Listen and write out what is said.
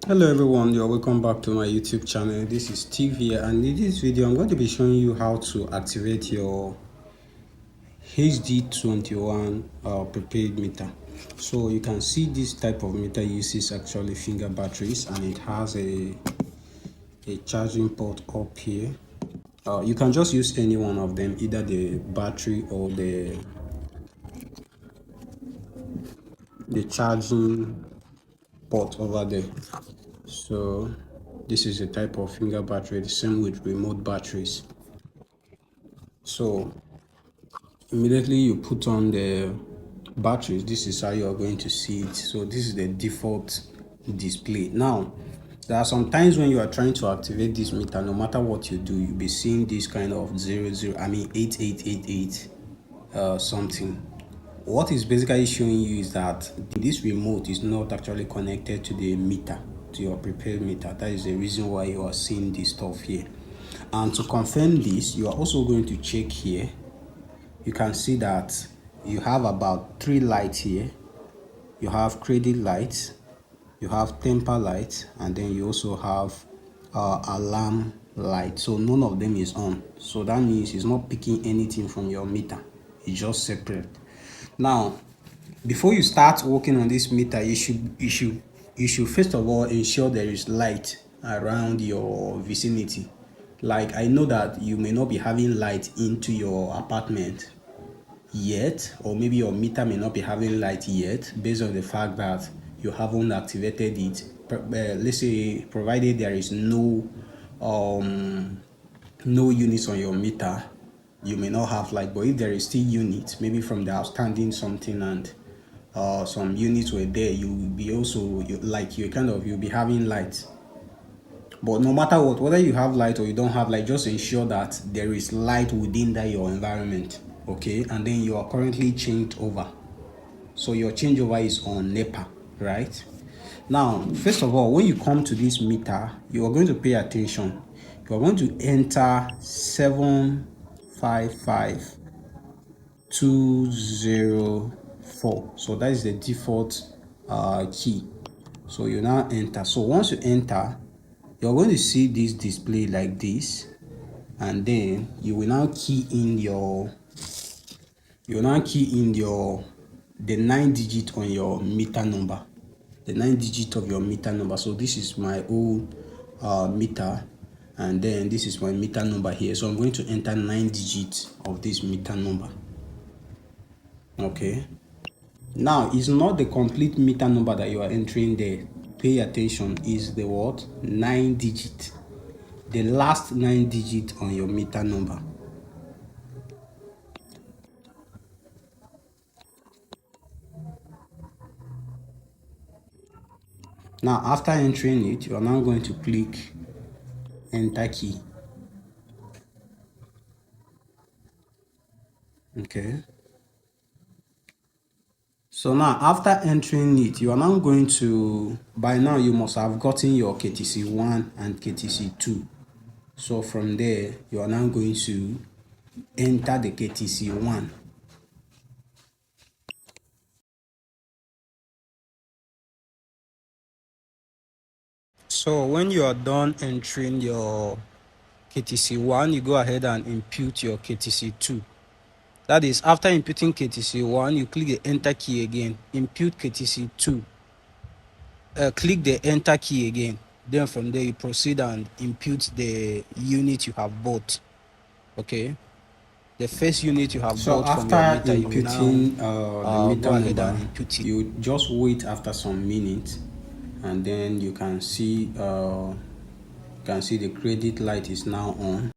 Hello everyone, you're welcome back to my YouTube channel. This is Steve here, and in this video I'm going to be showing you how to activate your HD21 prepaid meter. So you can see this type of meter uses actually finger batteries, and it has a charging port up here. You can just use any one of them, either the battery or the charging port over there. So this is a type of finger battery, the same with remote batteries. So immediately you put on the batteries, this is how you are going to see it. So this is the default display. Now there are some times when you are trying to activate this meter, no matter what you do, you'll be seeing this kind of 8888 something. What is basically showing you is that this remote is not actually connected to the meter, to your prepaid meter. That is the reason why you are seeing this stuff here. And to confirm this, you are also going to check here. You can see that you have about 3 lights here. You have credit lights, you have temper light, and then you also have alarm light. So none of them is on, so that means it's not picking anything from your meter. It's just separate. Now before you start working on this meter, you should first of all ensure there is light around your vicinity. Like, I know that you may not be having light into your apartment yet, or maybe your meter may not be having light yet, based on the fact that you haven't activated it. Let's say provided there is no units on your meter, you may not have light. But if there is still units, maybe from the outstanding something, and some units were there, you will be also you'll be having light. But no matter what, whether you have light or you don't have light, just ensure that there is light within that your environment. Okay, and then you are currently changed over, so your changeover is on NEPA, right? Now first of all, when you come to this meter, you are going to pay attention. You are going to enter 755204. So that is the default key. So you now enter. So once you enter, you're going to see this display like this, and then you will now key in the 9 digit on your meter number, the 9 digit of your meter number. So this is my old meter, and then this is my meter number here. So I'm going to enter 9 digits of this meter number. Okay, now it's not the complete meter number that you are entering there. Pay attention, is the what? 9 digit, the last 9 digit on your meter number. Now after entering it, you are now going to click enter key. Okay, so now after entering it, you are now going to, by now you must have gotten your KTC1 and KTC2. So from there, you are now going to enter the KTC1. So when you are done entering your KTC1, you go ahead and input your KTC2. That is, after inputting KTC1, you click the enter key again, input KTC2, click the enter key again. Then from there you proceed and input the unit you have bought. Okay, the first unit you have bought from your meter. Inputting the meter number, you just wait after some minutes, and then you can see the credit light is now on.